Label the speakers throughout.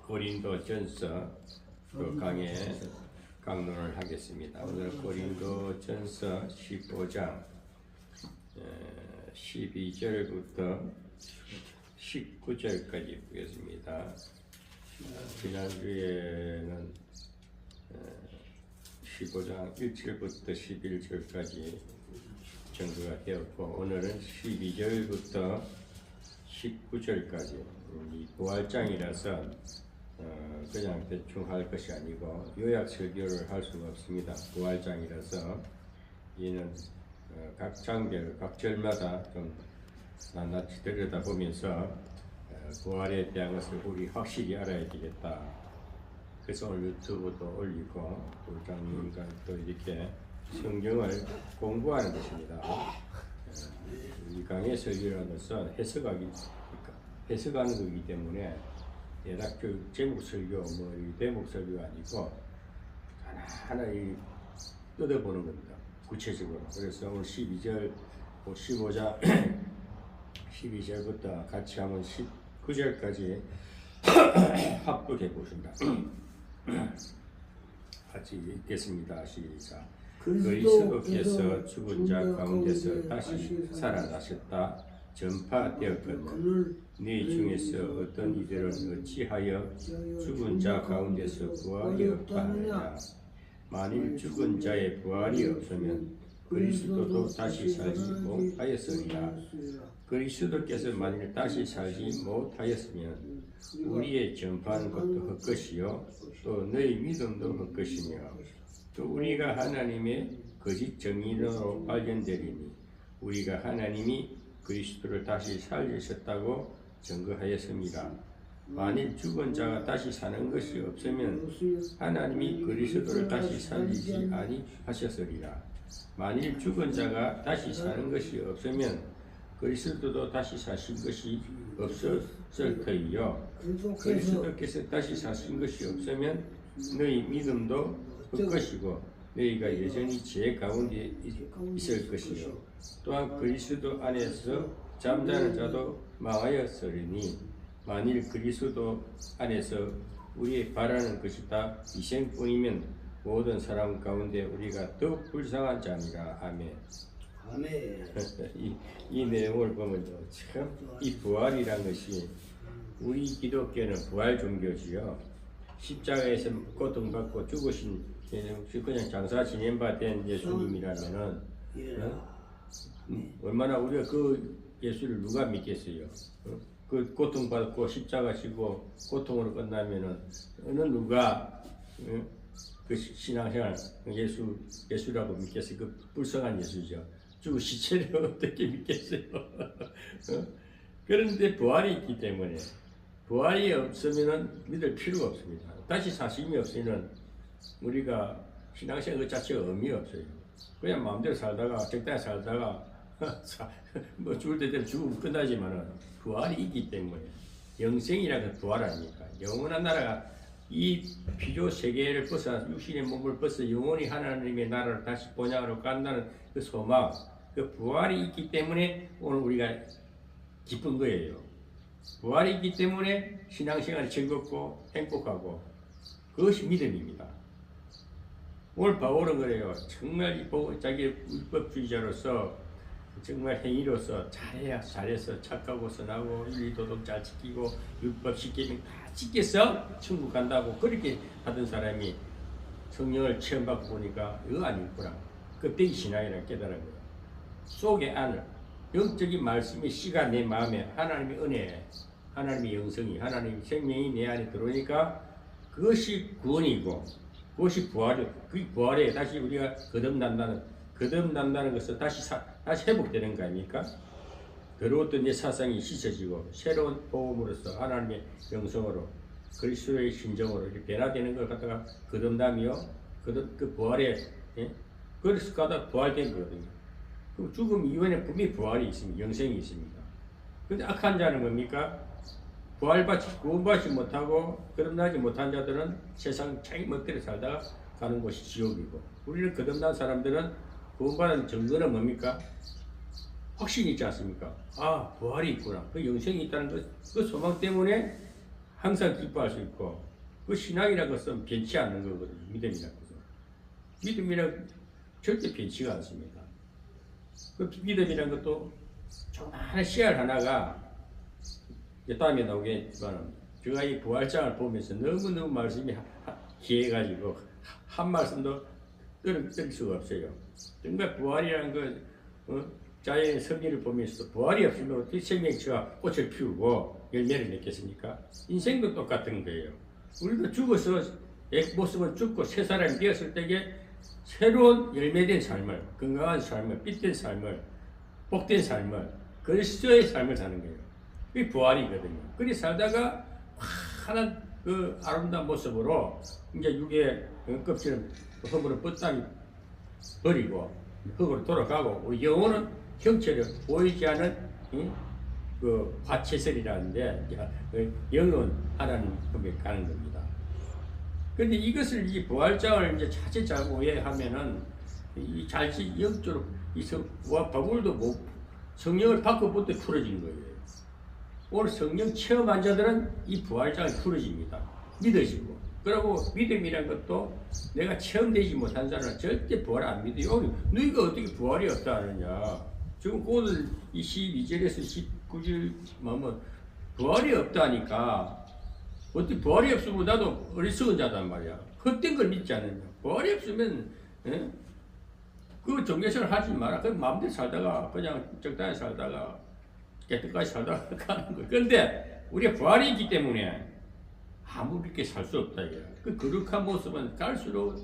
Speaker 1: 고린도전서 그 강의 강론을 하겠습니다. 오늘 고린도전서 15장 12절부터 19절까지 보겠습니다. 지난주에는 15장 1절부터 11절까지 정리가 되었고, 오늘은 12절부터 19절까지 이 부활장이라서 그냥 대충 할 것이 아니고 요약 설교를 할 수가 없습니다. 부활장이라서 이는 각 장별, 각 절마다 좀 낱낱이 들여다보면서 부활에 대한 것을 우리 확실히 알아야 되겠다. 그래서 오늘 유튜브도 올리고 부장님과 또 이렇게 성경을 공부하는 것입니다. 이 강의 설교라는 것은 해석하는 거기 때문에 대략적 제목 설교, 대목 설교가 아니고 하나하나 뜯어보는 겁니다. 구체적으로. 그래서 오늘 12절, 15장 12절부터 같이 한번 19절까지 합독해 보신다. 같이 읽겠습니다. 시작. 그리스도께서 죽은 자 가운데서 다시 살아나셨다 전파되었거늘 네 중에서 어떤 이들은 어찌하여 죽은 자 가운데서 부활이 없다 하느냐. 만일 죽은 자의 부활이 없으면 그리스도도 다시 살지 못하였으리라. 그리스도께서 만일 다시 살지 못하였으면 우리의 전파는 것도 헛것이요 또 너희 믿음도 헛것이며 또 우리가 하나님의 거짓 정인으로 발견되리니 우리가 하나님이 그리스도를 다시 살리셨다고 증거하였습니다. 만일 죽은 자가 다시 사는 것이 없으면 하나님이 그리스도를 다시 살리지 아니하셨으리라. 만일 죽은 자가 다시 사는 것이 없으면 그리스도도 다시 사신 것이 없었을 터이요. 그리스도께서 다시 사신 것이 없으면 너희 믿음도 헛것이고 너희가 여전히 죄 가운데 있을 것이요. 또한 그리스도 안에서 잠자는 자도 망하였으리니 만일 그리스도 안에서 우리의 바라는 것이 다 이생뿐이면 모든 사람 가운데 우리가 더욱 불쌍한 자니라. 아멘.
Speaker 2: 아멘.
Speaker 1: 이 내용을 보면요, 참 이 부활이란 것이 우리 기독교는 부활 종교지요. 십자가에서 고통받고 죽으신 그냥 장사 지낸 바 된 예수님이라면은 얼마나 우리가 그 예수를 누가 믿겠어요? 그 고통받고 십자가 지고 고통으로 끝나면은 어느 누가 그 신앙생활 예수라고 믿겠어요? 그 불쌍한 예수죠. 죽은 시체를 어떻게 믿겠어요? 그런데 부활이 있기 때문에 부활이 없으면은 믿을 필요가 없습니다. 다시 사심이 없으면 우리가 신앙생활 그 자체가 의미 없어요. 그냥 마음대로 살다가 적당히 살다가 뭐 죽을 때 되면 죽으면 끝나지만은 부활이 있기 때문에 영생이라는 부활 아닙니까? 영원한 나라가 이 피조 세계를 벗어 육신의 몸을 벗어 영원히 하나님의 나라를 다시 본향으로 간다는 그 소망, 그 부활이 있기 때문에 오늘 우리가 기쁜 거예요. 부활이 있기 때문에 신앙생활이 즐겁고 행복하고 그것이 믿음입니다. 오늘 바울은 그래요. 정말 자기 율법주의자로서 정말 행위로서 잘해서 착하고 선하고 윤리도덕 잘 지키고 율법 시키면 다 지켜서 천국 간다고 그렇게 하던 사람이 성령을 체험받고 보니까 이거 아니구나. 그때 신앙이라 깨달은 거예요. 속에 안을 영적인 말씀의 씨가 내 마음에 하나님의 은혜, 하나님의 영성이, 하나님의 생명이 내 안에 들어오니까 그것이 구원이고 그것이 부활이요. 그 부활에 다시 우리가 거듭난다는 것은 다시 회복되는 거 아닙니까? 더러웠던 내 사상이 씻어지고 새로운 복음으로서 하나님의 영성으로 그리스도의 심정으로 이렇게 변화되는 걸 갖다가 거듭남이요. 그 부활에 그래서 가다 부활된 거거든요. 그 죽음 이후에는 분명히 부활이 있습니다. 영생이 있습니다. 근데 악한 자는 뭡니까? 구원받지 못하고 거듭나지 못한 자들은 세상 자기 멋대로 살다가 가는 곳이 지옥이고, 우리는 거듭난 사람들은 구원받은 증거는 뭡니까? 확신이 있지 않습니까? 아, 부활이 있구나. 그 영생이 있다는 그 소망 때문에 항상 기뻐할 수 있고 그 신앙이라는 것은 변치 않는 거거든요. 믿음이라는 것은. 믿음이란 절대 변치가 않습니다. 그 믿음이라는 것도 조그마한 씨알 하나가 다음에 나오겠지만 제가 이 부활장을 보면서 너무너무 말씀이 귀해가지고 한 말씀도 떨을 수가 없어요. 정말 부활이라는 그 자연의 섭리를 보면서 부활이 없으면 어떻게 생명체가 꽃을 피우고 열매를 맺겠습니까? 인생도 똑같은 거예요. 우리도 죽어서 옛 모습은 죽고 새 사람이 되었을 때에 새로운 열매된 삶을, 건강한 삶을, 빛된 삶을, 복된 삶을, 그리스도의 삶을 사는 거예요. 그게 부활이거든요. 그리 살다가 환한 그 아름다운 모습으로 이제 육의 껍질은 흙으로 뻗다니 버리고 흙으로 돌아가고 우리 영혼은 형체를 보이지 않은 그 화채설이라는데 영혼 하나님 품에 가는 겁니다. 그런데 이것을 이 부활장을 이제 자칫 잘못 오해하면은 이 자칫 영적으로 바울도 성령을 받고부터 풀어진 거예요. 오늘 성령 체험한 자들은 이 부활장이 풀어집니다. 믿어지고. 그리고 믿음이란 것도 내가 체험되지 못한 사람은 절대 부활 안 믿어요. 너희가 어떻게 부활이 없다 하느냐. 지금 오늘 이 12절에서 19절 보면 부활이 없다니까. 어떻게 부활이 없으면 나도 어리석은 자단 말이야. 헛된 걸 믿지 않느냐. 부활이 없으면 그 종교생활 하지 마라. 그 마음대로 살다가 그냥 적당히 살다가 깨끗하게 살다가 가는 거예요. 그런데 우리가 부활이 있기 때문에 아무리 이렇게 살 수 없다 이거야. 그 거룩한 모습은 갈수록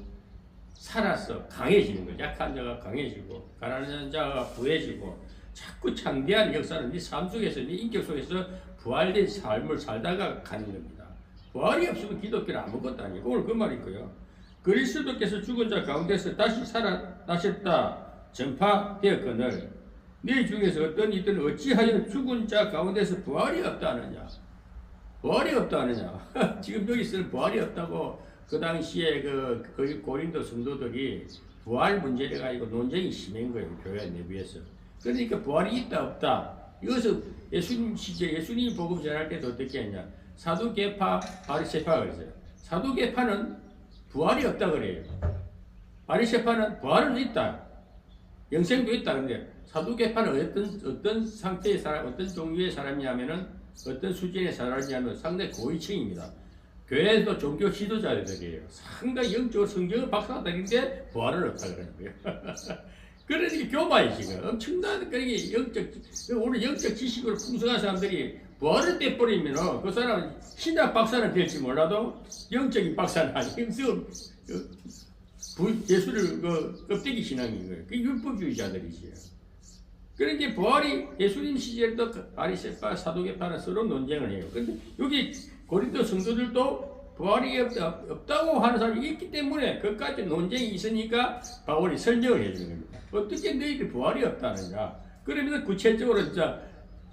Speaker 1: 살아서 강해지는 거야. 약한 자가 강해지고 가난한 자가 부해지고 자꾸 창대한 역사는 네 삶 속에서 네 인격 속에서 부활된 삶을 살다가 가는 겁니다. 부활이 없으면 기독교는 아무것도 아니고 오늘 그 말일 거예요. 그리스도께서 죽은 자 가운데서 다시 살아나셨다 전파되었거늘 네 중에서 어떤 이들은 어찌하여 죽은 자 가운데서 부활이 없다느냐. 부활이 없다느냐. 지금 여기 쓰는 부활이 없다고 그 당시에 그 고린도 성도들이 부활 문제를 가지고 논쟁이 심한 거예요. 교회 내부에서. 그러니까 부활이 있다 없다. 이것을 예수님 시절 예수님이 복음 전할 때도 어떻게 했냐. 사두개파, 바리새파가 그랬어요. 사두개파는 부활이 없다 그래요. 바리새파는 부활은 있다. 영생도 있다. 근데 사두개파는 어떤 상태의 사람, 어떤 종류의 사람이냐면은 어떤 수준의 사람이냐면 상당히 고위층입니다. 교회에도 종교 지도자들이에요. 상당히 영적으로 성경을 박사들인데 부활은 없다 그러는 거예요. 그러니까 교마이 지금 엄청난 그러니까 오늘 영적 지식으로 풍성한 사람들이 부활을 떼버리면 그 사람은 신학 박사는 될지 몰라도 영적인 박사는 아니고 예수를 껍데기 신앙인 거예요. 그 율법주의자들이지. 그러니까 부활이 예수님 시절에도 바리새파, 사두개파는 서로 논쟁을 해요. 근데 여기 고린도 성도들도 부활이 없다고 하는 사람이 있기 때문에 그까지 논쟁이 있으니까 바울이 설명을 해주는 겁니다. 어떻게 너희들 부활이 없다느냐. 그러면서 구체적으로 진짜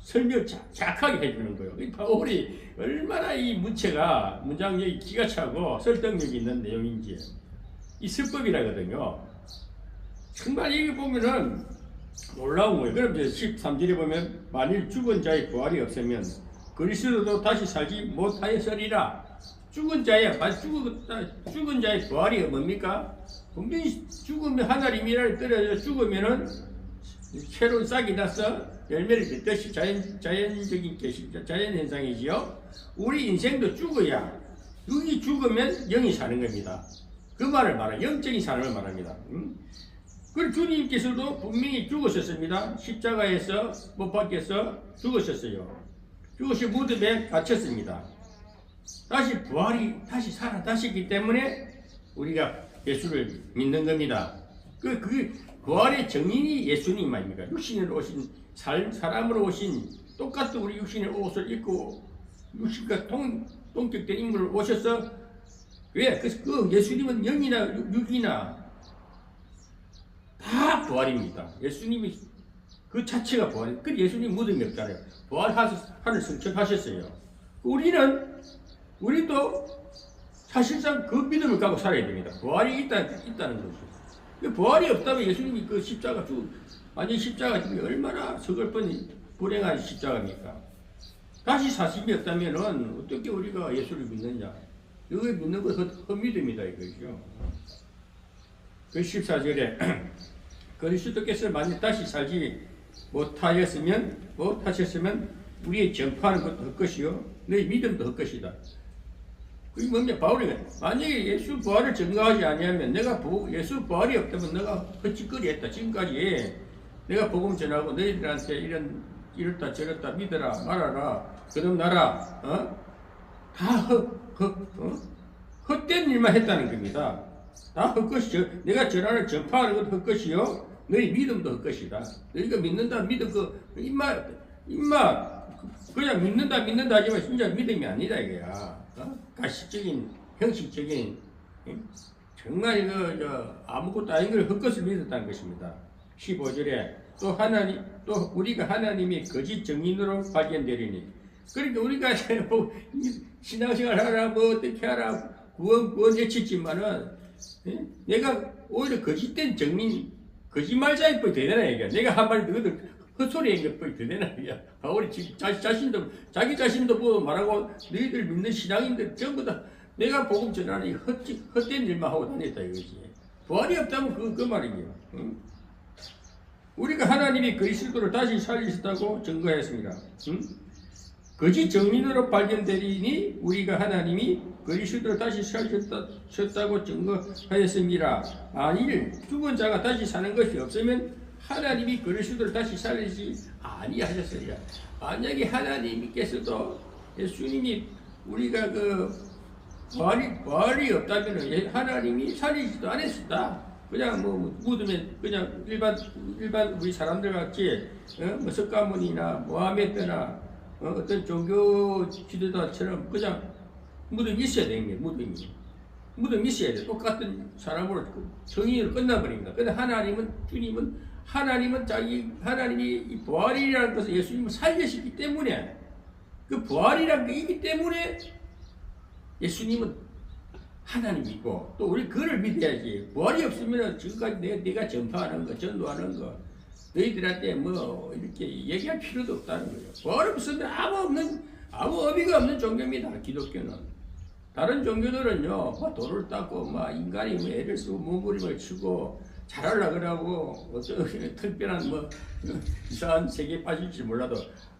Speaker 1: 설명 작하게 해주는 거예요. 바울이 얼마나 이 문장력이 기가 차고 설득력이 있는 내용인지. 이 설법이라거든요. 정말 여기 보면은 놀라운 거예요. 그럼 이제 13절에 보면 만일 죽은 자의 부활이 없으면 그리스도도 다시 살지 못하였으리라. 죽은 자의 부활이 뭡니까? 분명히 죽으면 하나님이라를 떨어져 죽으면은 새로운 싹이 나서 열매를 맺듯이 자연적인 자연 현상이지요. 우리 인생도 죽어야 영이 죽으면 영이 사는 겁니다. 그 말을 영적인 삶을 말합니다. 그 주님께서도 분명히 죽으셨습니다. 십자가에서 못 박혀서 죽으셨어요. 죽으시 무덤에 갇혔습니다. 다시 부활이 다시 살아나셨기 때문에 우리가 예수를 믿는 겁니다. 그 부활의 정인이 예수님 아닙니까? 육신으로 오신 사람으로 오신 똑같은 우리 육신의 옷을 입고 육신과 동격된 인물을 오셔서 왜? 그 예수님은 영이나 육이나 다 부활입니다. 예수님이 그 자체가 부활이에요. 그 예수님 무덤이 없잖아요. 부활하는 성취하셨어요. 우리도 사실상 그 믿음을 갖고 살아야 됩니다. 부활이 있다는 거죠. 부활이 없다면 예수님이 그 십자가 십자가 얼마나 서글픈 불행한 십자가입니까? 다시 사심이 없다면은 어떻게 우리가 예수를 믿느냐? 이거 믿는 건 헛믿음이다 이거죠. 그 14절에 그리스도께서 만약 다시 살지 못하셨으면 우리의 전파는 헛것이요 너희 믿음도 헛것이다. 그게 뭡니까? 바울이 만약에 예수 부활을 증거하지 아니하면 내가 예수 부활이 없다면 내가 헛짓거리 했다. 지금까지 내가 복음 전하고 너희들한테 이렇다 저렇다 믿어라 말아라 거듭나라 다 헛된 일만 했다는 겁니다. 다 헛것이 내가 전하는 전파하는 것 헛것이요 너희 믿음도 헛것이다. 너희가 믿는다 믿음 입마 그냥 믿는다 하지만 진짜 믿음이 아니다 이거야. 가시적인 형식적인 정말 아무것도 아닌 걸 헛것을 믿었다는 것입니다. 15절에 또 우리가 하나님이 거짓 정인으로 발견되리니 그러니까 우리가 신앙생활 하라 뭐 어떻게 하라 구원 외치지만은 내가 오히려 거짓된 정민 거짓말자일 뻔 되잖아 이게. 내가 한 말 너희들 헛소리인 것 뻔 되잖아 이게. 바울이 자기 자신도 보고 말하고 너희들 믿는 신앙인들 전부 다 내가 복음 전하는 헛된 일만 하고 다녔다 이거지. 부활이 없다면 그 말이에요. 응? 우리가 하나님이 그리스도를 다시 살리셨다고 증거했습니다. 응? 거짓 정민으로 발견되리니 우리가 하나님이 그리스도를 다시 살리셨다고 증거하였습니다. 만일 죽은 자가 다시 사는 것이 없으면 하나님이 그리스도를 다시 살리지 아니하셨으리라. 만약에 하나님께서도 예수님이 우리가 부활이 없다면 하나님이 살리지도 않았다. 그냥 묻으면 그냥 일반 우리 사람들 같이 석가모니나 모하메드나 어떤 종교 지도자처럼 그냥 무덤이 있어야 되는 거예요. 무덤이 있어야 돼. 똑같은 사람으로 정의로 끝나버립니다. 근데 주님은 하나님이 이 부활이라는 것을 예수님을 살리셨기 때문에 그 부활이라는 게 있기 때문에 예수님은 하나님이고 또 우리 그를 믿어야지. 부활이 없으면 지금까지 내가 전파하는 거, 전도하는 거 너희들한테 이렇게 얘기할 필요도 없다는 거예요. 부활 없으면 아무 의미가 없는 종교입니다. 기독교는. 다른 종교들은요, 돌을 닦고 인간이 애를 쓰고 몸부림을 치고 잘하려고 그러고 어떤 특별한 이상한 세계에 빠질지 몰라도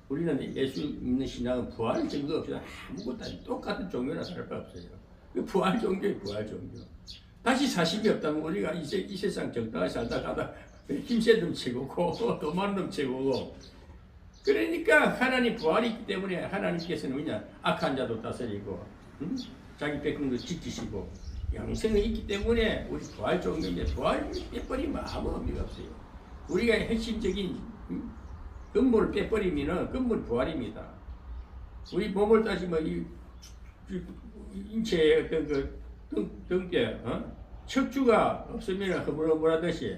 Speaker 1: 우리는 예수 믿는 신앙은 부활 증거 없이 아무것도 아니고 똑같은 종교나 다를 바 없어요. 부활 종교예요, 부활 종교. 다시 사심이 없다면 우리가 이 세상 적당하게 살다 가다 힘센 놈 최고고 도만 놈 최고고. 그러니까 하나님 부활이 있기 때문에 하나님께서는 그냥 악한 자도 다스리고 자기 백성도 지키시고 영생이 있기 때문에 우리 부활 종교인데 부활 빼버리면 아무 의미가 없어요. 우리가 핵심적인 근본을 빼버리면 근본 부활입니다. 우리 몸을 따지면 이 인체의 어떤 등대 척추가 없으면 허물허물하듯이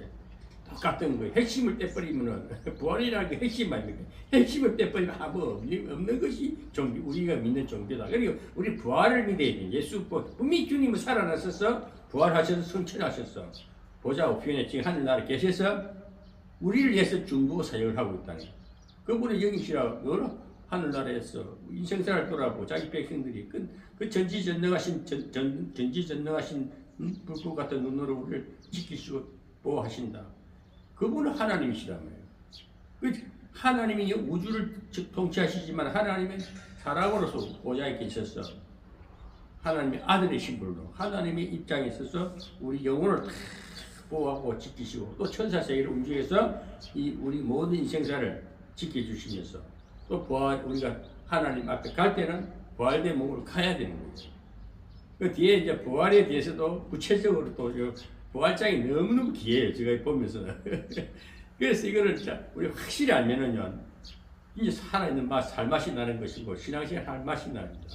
Speaker 1: 똑같은 거예요. 핵심을 떼버리면 부활이라는 게 핵심 아닙니까? 핵심을 떼버리면 아무 없는 것이 종교, 우리가 믿는 종교다. 그리고 우리 부활을 믿어야 돼. 예수 분명히 주님은 살아나셔서 부활하셔서 성천하셨어. 보좌 우편에 지금 하늘나라에 계셔서 우리를 위해서 중보 사역을 하고 있다는 거예요. 그분의 영이시라 하늘나라에서 인생생활 돌아보고 자기 백성들이 그 전지전능하신 불꽃 같은 눈으로 우리를 지키시고 보호하신다. 그분은 하나님이시라며요. 하나님이 우주를 통치하시지만 하나님은 사람으로서 보좌에 계셔서 하나님의 아들의 신분으로 하나님의 입장에 있어서 우리 영혼을 다 보호하고 지키시고 또 천사 세계를 움직여서 우리 모든 인생사를 지켜주시면서 또 우리가 하나님 앞에 갈 때는 부활된 몸으로 가야 되는 거죠. 그 뒤에 이제 부활에 대해서도 구체적으로 또 부활장이 너무너무 귀해요. 제가 보면서. 그래서 이거를 우리 확실히 알면은요, 이제 살아있는 살맛이 나는 것이고, 신앙생활 할 맛이 납니다.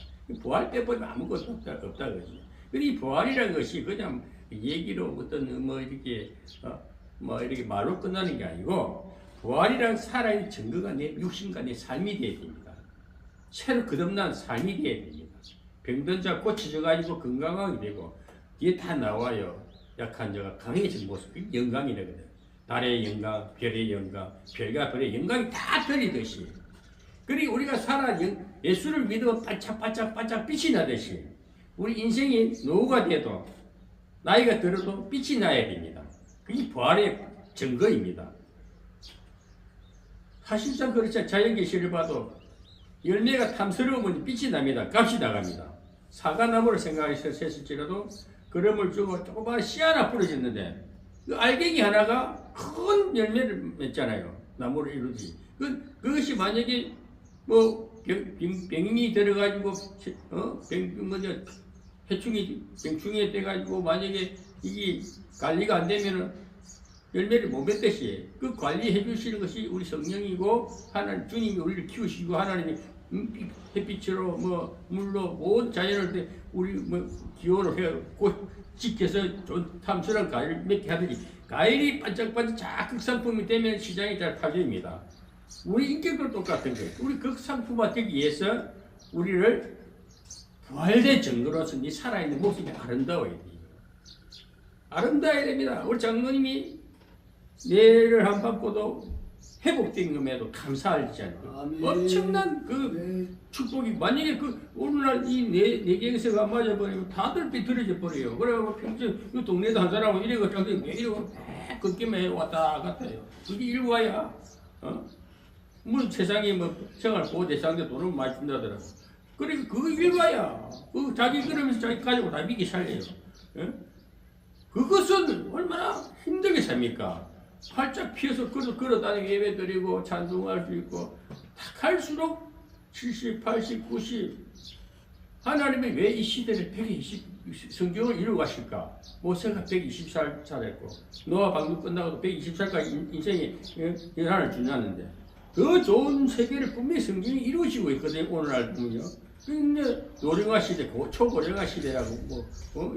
Speaker 1: 부활 때보다 아무것도 없다 그러지. 근데 이 부활이라는 것이 그냥 얘기로 어떤 이렇게 말로 끝나는 게 아니고, 부활이라는 살아있는 증거가 내 육신과 내 삶이 되어야 됩니다. 새로 거듭난 삶이 되어야 됩니다. 병든 자 고쳐져가지고 건강하게 되고, 뒤에 다 나와요. 약한 자가 강해진 모습, 영광이라거든. 달의 영광, 별의 영광, 별과 별의 영광이 다 들리듯이. 그리고 우리가 예수를 믿으면 반짝반짝 빛이 나듯이 우리 인생이 노후가 돼도 나이가 들어도 빛이 나야 됩니다. 그게 부활의 증거입니다. 사실상 그렇죠. 자연계시를 봐도 열매가 탐스러우면 빛이 납니다. 값이 나갑니다. 사과나무를 생각해서 했을지라도 그름을 주고 조그마한 씨 하나 뿌려졌는데 그 알갱이 하나가 큰 열매를 맺잖아요. 나무를 이루지. 그것이 만약에 뭐 병이 들어가지고 병충이 돼가지고 만약에 이게 관리가 안 되면은 열매를 못 맺듯이 그 관리해 주시는 것이 우리 성령이고 하나님 주님이 우리를 키우시고 하나님이 햇빛으로 뭐 물로 온 자연을 우리 뭐 기호를 해고 지켜서 좀 탐스러운 과일을 맺게 하듯이 과일이 반짝반짝 극상품이 되면 시장이 잘 팔립니다. 우리 인격도 똑같은 거예요. 우리 극상품화 되기 위해서 우리를 부활된 증거로서 네 살아있는 모습이 아름다워야 돼요. 아름다워야 됩니다. 우리 장로님이 뇌를 한 받고도 회복된 것에도 감사하지 않아요. 엄청난 그 축복이 만약에 그 오늘날 이 뇌경색가 맞아버리면 다들 삐뚤어져 버려요. 그래서 평소에 이 동네도 한 사람은 이래가 짱짱 이래가 걷기만 왔다 갔다 해요. 그게 일과야. 물론 세상에 뭐 생활보호 대상자 돈을 많이 준다더라고. 그러니까 그거 일과야. 자기 그러면서 자기 가지고 다 믿기 살려요. 그것은 얼마나 힘들게 삽니까? 활짝 피어서 걸어다니고 예배 드리고 찬송할 수 있고 갈수록 70, 80, 90 하나님이 왜 이 시대를 120 성경을 이루어 가실까? 모세가 120살 살았고 노아 방금 끝나고도 120살까지 인생이 하나를 주냐는데 더 좋은 세계를 분명히 성경이 이루어지고 있거든요. 오늘날 보면요. 근데 노령화 시대, 초고령화 시대라고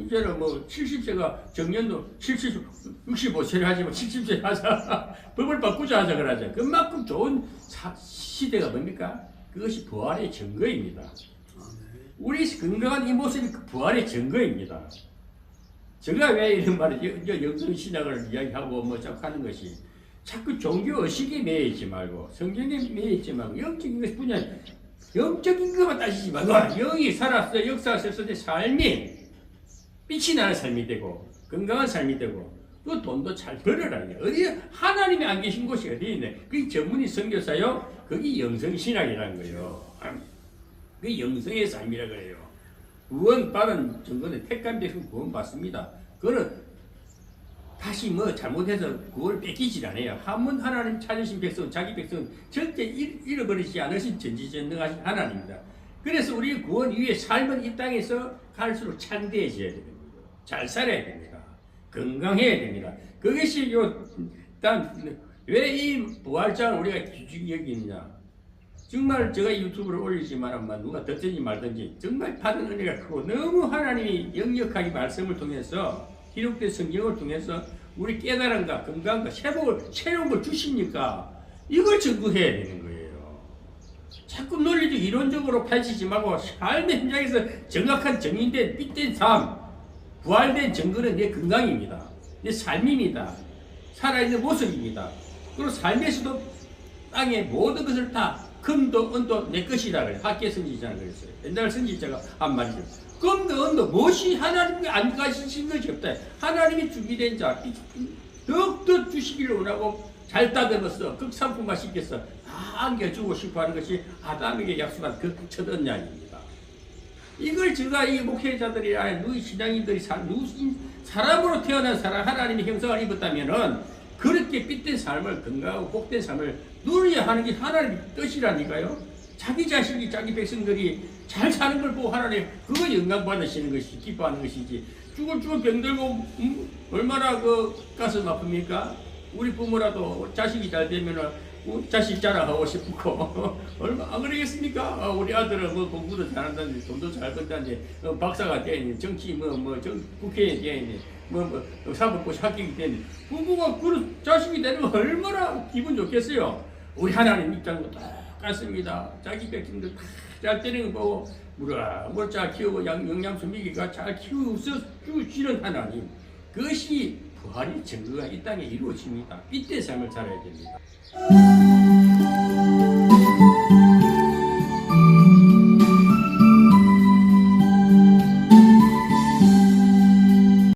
Speaker 1: 이제는 70세가 정년도 65세를 하지만 70세 하자 법을 바꾸자 하자 그러죠. 그만큼 좋은 시대가 뭡니까? 그것이 부활의 증거입니다. 우리 건강한 이 모습이 그 부활의 증거입니다. 제가 왜 이런 말을 영성신학을 이야기하고 뭐 자꾸 하는 것이 자꾸 종교 의식에 매여있지 말고 성경에 매여있지 말고 영적인 것 분야 영적인 것만 따지지 말고 영이 살았어 역사했을 때 삶이 빛이 나는 삶이 되고 건강한 삶이 되고 또 돈도 잘 벌어라. 어디 하나님이 안 계신 곳이 어디 있네. 그게 전문이 선교사요. 그게 영성신학이라는 거예요. 그게 영성의 삶이라 그래요. 구원받은 증거는 택한 백성 구원받습니다. 그거는 다시 뭐 잘못해서 그걸 뺏기질 않아요. 한번 하나님 찾으신 백성, 자기 백성 절대 잃어버리지 않으신 전지전능하신 하나님입니다. 그래서 우리 구원 위에 삶은 이 땅에서 갈수록 창대해져야 됩니다. 잘 살아야 됩니다. 건강해야 됩니다. 그것이 왜 이 부활장을 우리가 귀중히 여기느냐. 정말 제가 유튜브를 올리지만 누가 듣든지 말든지 정말 받은 은혜가 크고 너무 하나님이 역력하게 말씀을 통해서 기록된 성경을 통해서 우리 깨달음과 건강과 새로운 걸 주시니까 이걸 증거해야 되는 거예요. 자꾸 논리적 이론적으로 파헤치지 말고 삶의 현장에서 정확한 정인된 빛된 삶, 부활된 증거는 내 건강입니다. 내 삶입니다. 살아있는 모습입니다. 그리고 삶에서도 땅의 모든 것을 다 금도 은도 내 것이라 그래요. 학계 선지자가 그랬어요. 옛날 선지자가 한 말이죠. 금도 은도 무엇이 하나님이 안 가지신 것이 없다. 하나님이 준비된 자 더욱더 주시기를 원하고 잘 따듬었어. 극상품화 시켜서 다 안겨주고 싶어하는 것이 아담에게 약속한 그 첫 언약입니다. 이걸 제가 이 목회자들이 누이 신앙인들이 사람으로 태어난 사람 하나님의 형상을 입었다면은 그렇게 빛된 삶을 건강하고 복된 삶을 누려야 하는 게 하나님의 뜻이라니까요. 자기 자식이 자기 백성들이 잘 사는 걸 보고 하나님 그거 영광 받으시는 것이 기뻐하는 것이지 죽을 병들고 얼마나 그 가슴 아픕니까? 우리 부모라도 자식이 잘 되면은 자식 자랑하고 싶고 얼마 안 그러겠습니까? 우리 아들은 뭐 공부도 잘한다는데 돈도 잘 번다는데 박사가 되니 정치 국회에 되니 사법고시 합격이 되니 부모가 그런 자식이 되는 거 얼마나 기분 좋겠어요. 우리 하나님 입장도 똑같습니다. 자기 백성들 잘 되는 거 보고 물어 잘 키우고 영양소 미기가 잘 키워주시는 하나님 그것이 부활의 증거가 이 땅에 이루어집니다. 이때 삶을 살아야 됩니다.